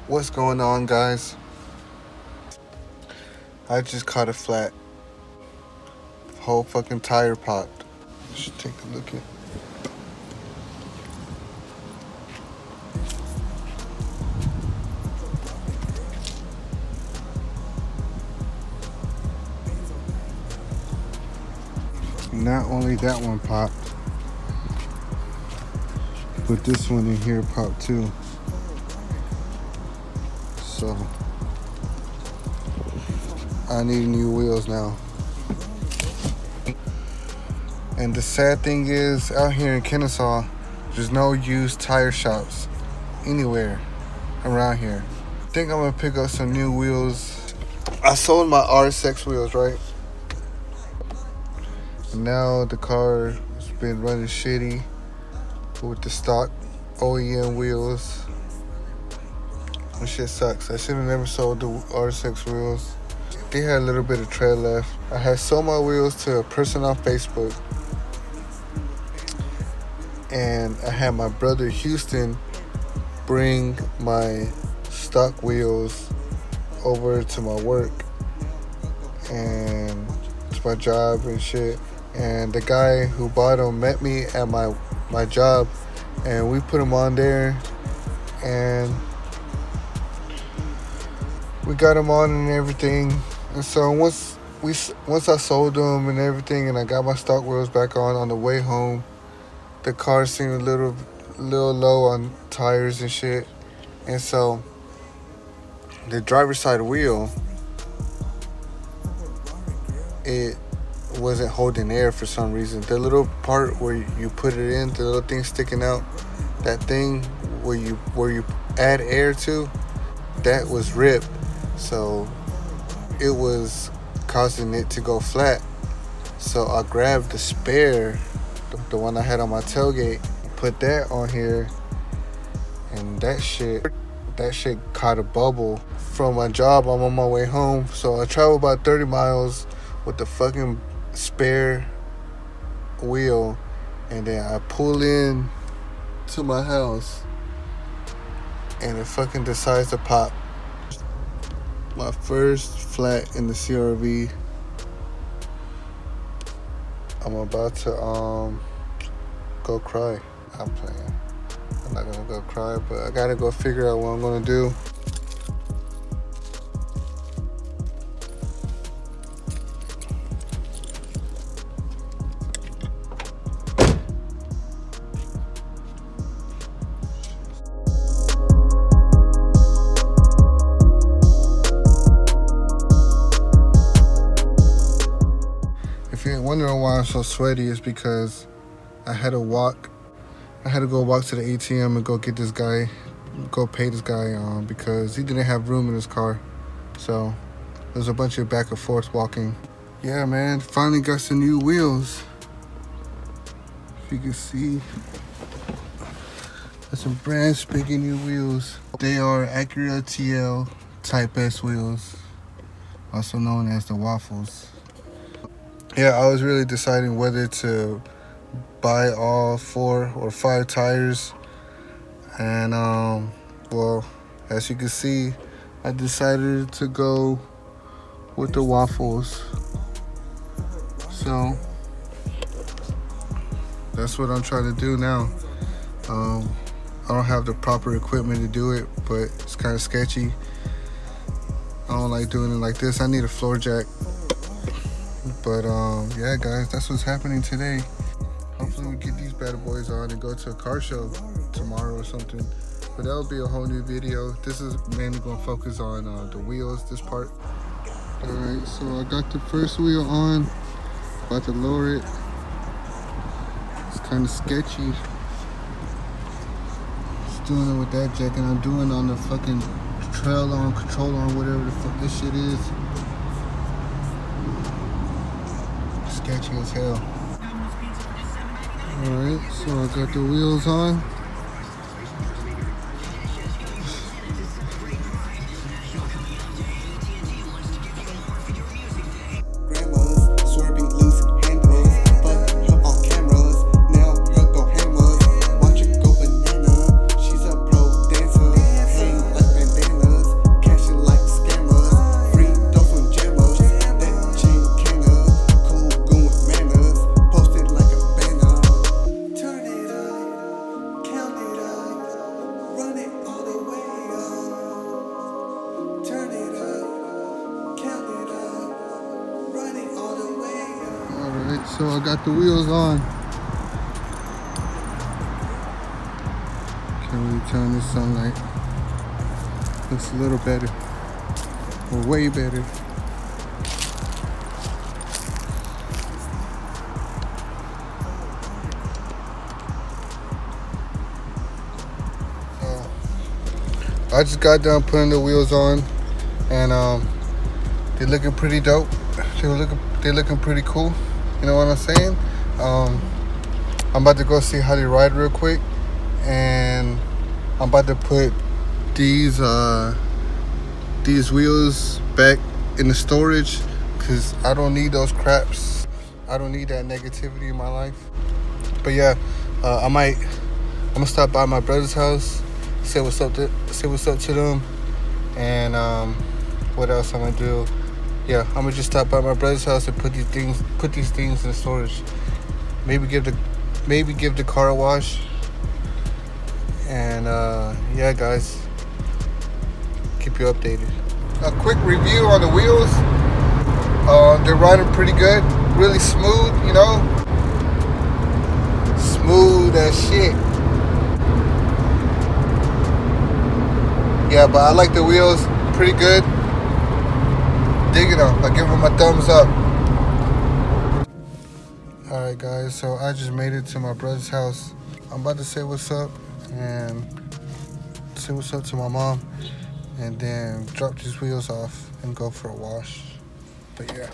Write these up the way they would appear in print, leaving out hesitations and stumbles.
What's going on, guys? I just caught a flat. Whole fucking tire popped. Should take a look at. Not only that one popped, but this one in here popped too. So I need new wheels now. And the sad thing is, out here in Kennesaw, there's no used tire shops anywhere around here. I think I'm gonna pick up some new wheels. I sold my RSX wheels, right? And now the car has been running shitty with the stock OEM wheels. That shit sucks. I should have never sold the RSX wheels. They had a little bit of tread left. I had sold my wheels to a person on Facebook. And I had my brother Houston bring my stock wheels over to my work and to my job and shit. And the guy who bought them met me at my job, and we put them on there, and we got them on and everything. And so once I sold them and everything, and I got my stock wheels back on the way home, the car seemed a little low on tires and shit. And so the driver's side wheel, it wasn't holding air for some reason. The little part where you put it in, the little thing sticking out, that thing where you add air to, that was ripped. So it was causing it to go flat. So I grabbed the spare, the one I had on my tailgate, put that on here, and that shit caught a bubble. From my job, I'm on my way home, so I travel about 30 miles with the fucking spare wheel, and then I pull in to my house, and it fucking decides to pop. My first flat in the CRV. I'm about to go cry. I'm playing. I'm not gonna go cry, but I gotta go figure out what I'm gonna do. If you're wondering why I'm so sweaty, it's because I had to go walk to the ATM and go pay this guy because he didn't have room in his car. So there's a bunch of back and forth walking. Yeah, man, finally got some new wheels. If you can see, got some brand spanking new wheels. They are Acura TL Type S wheels, also known as the Waffles. Yeah, I was really deciding whether to buy all 4 or 5 tires, and well, as you can see, I decided to go with the Waffles. So that's what I'm trying to do now. I don't have the proper equipment to do it, but it's kind of sketchy. I don't like doing it like this. I need a floor jack. But yeah, guys, that's what's happening today. Hopefully we get these bad boys on and go to a car show tomorrow or something. But that'll be a whole new video. This is mainly gonna focus on the wheels, this part. All right, so I got the first wheel on, about to lower it. It's kind of sketchy. Just doing it with that jack, and I'm doing on the fucking control arm, whatever the fuck this shit is. Sketchy as hell. Alright, so I got the wheels on. So I got the wheels on. Can't really tell in the sunlight. Looks a little better. Or way better. I just got done putting the wheels on, and they're looking pretty dope. They're looking pretty cool. You know what I'm saying? I'm about to go see how they ride real quick, and I'm about to put these wheels back in the storage because I don't need those craps. I don't need that negativity in my life. But yeah, I'm gonna stop by my brother's house, say what's up to them, and what else I'm gonna do? Yeah, I'm gonna just stop by my brother's house and put these things in storage. Maybe give the car a wash. And yeah, guys, keep you updated. A quick review on the wheels. They're riding pretty good, really smooth, you know, smooth as shit. Yeah, but I like the wheels, pretty good. Digging them. I give them a thumbs up. Alright guys, so I just made it to my brother's house. I'm about to say what's up and say what's up to my mom, and then drop these wheels off and go for a wash. But yeah.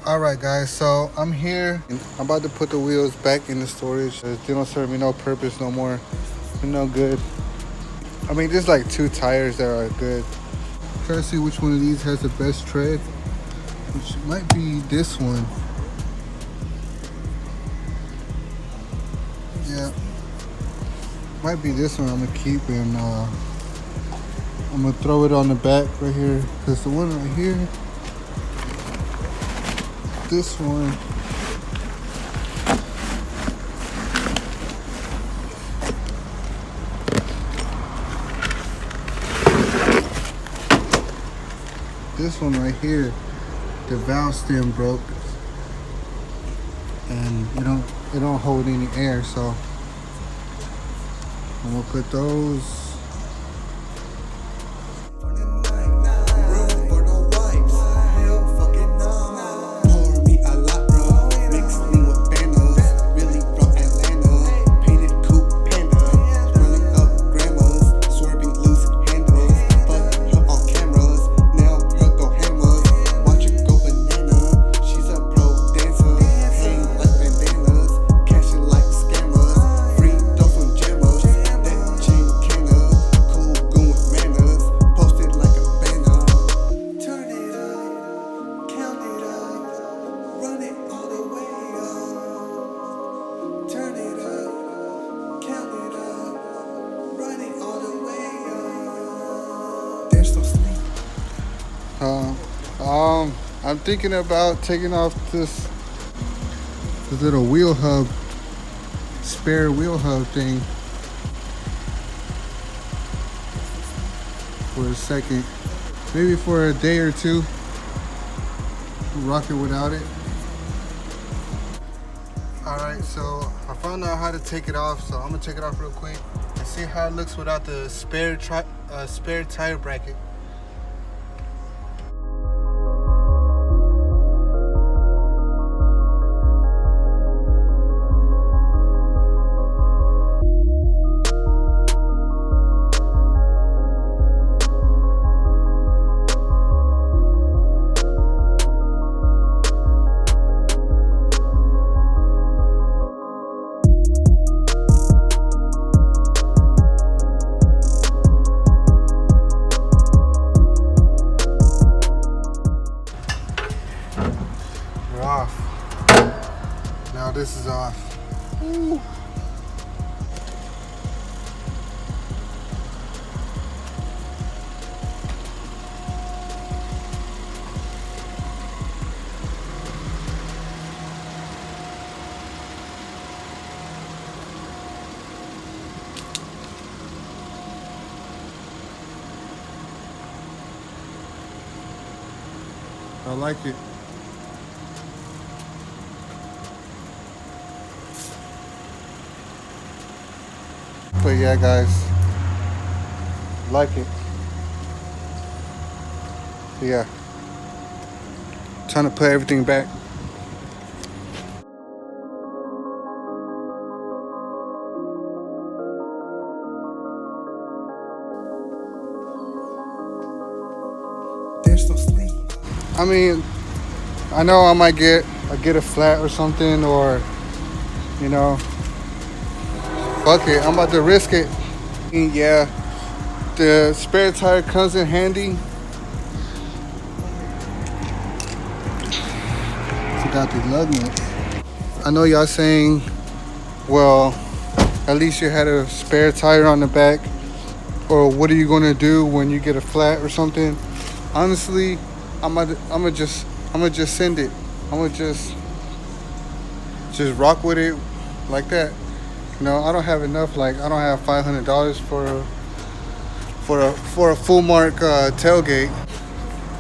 Alright guys, so I'm here. I'm about to put the wheels back in the storage. They don't serve me no purpose no more. They're no good. I mean, there's like 2 tires that are good. Try to see which one of these has the best tread, which might be this one. Yeah, might be this one I'm gonna keep, and I'm gonna throw it on the back right here, because the one right here, this one, right here, the valve stem broke, and it don't hold any air, so I'm gonna put those. I'm thinking about taking off this little wheel hub, spare wheel hub thing for a second, maybe for a day or two. Rock it without it. Alright, so I found out how to take it off, so I'm gonna take it off real quick and see how it looks without the spare tire bracket. Now this is off. Ooh. I like it. But yeah, guys, like it. Yeah, trying to put everything back. There's no sleep. I mean, I know I might get a flat or something, or you know, fuck it, I'm about to risk it. Yeah, the spare tire comes in handy. Forgot the lug nuts. I know y'all saying, well, at least you had a spare tire on the back, or what are you gonna do when you get a flat or something? Honestly, I'm gonna just send it. I'm gonna just rock with it like that. You know, I don't have enough. Like, I don't have $500 for a full mark tailgate.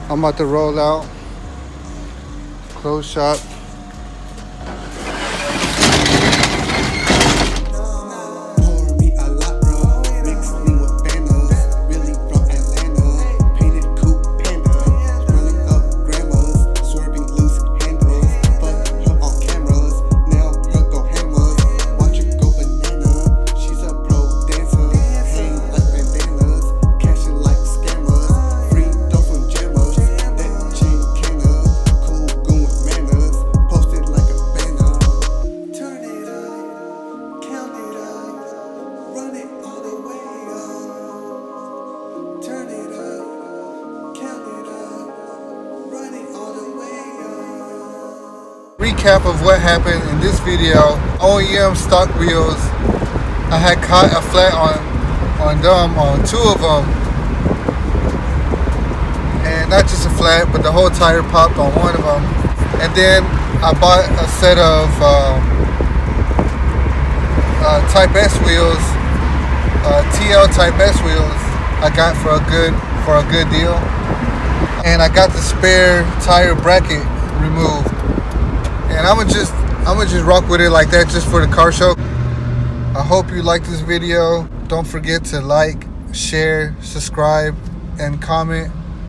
I'm about to roll out, close shop. Pour me a lot, bro. Mix me with banners. Really from Atlanta. Painted coupe panda. Running up grandmas. Swerving loose handles. Fuck her on cameras. Now her go hammers. Watch her go banana. She's a pro dancer. Hang like bandanas. Cashing like scammers. Free dough from jammers. That chain canna. Cool goon with manners. Posted like a banner. Turn it up. Count it up. Run it all the way up. Turn it up. Count it up. Run it all the way up. Recap of what happened in this video. OEM stock wheels. I had caught a flat on two of them, and not just a flat, but the whole tire popped on one of them. And then I bought a set of Type S wheels, TL Type S wheels. I got for a good deal, and I got the spare tire bracket removed. And I'm gonna just rock with it like that, just for the car show. I hope you like this video. Don't forget to like, share, subscribe, and comment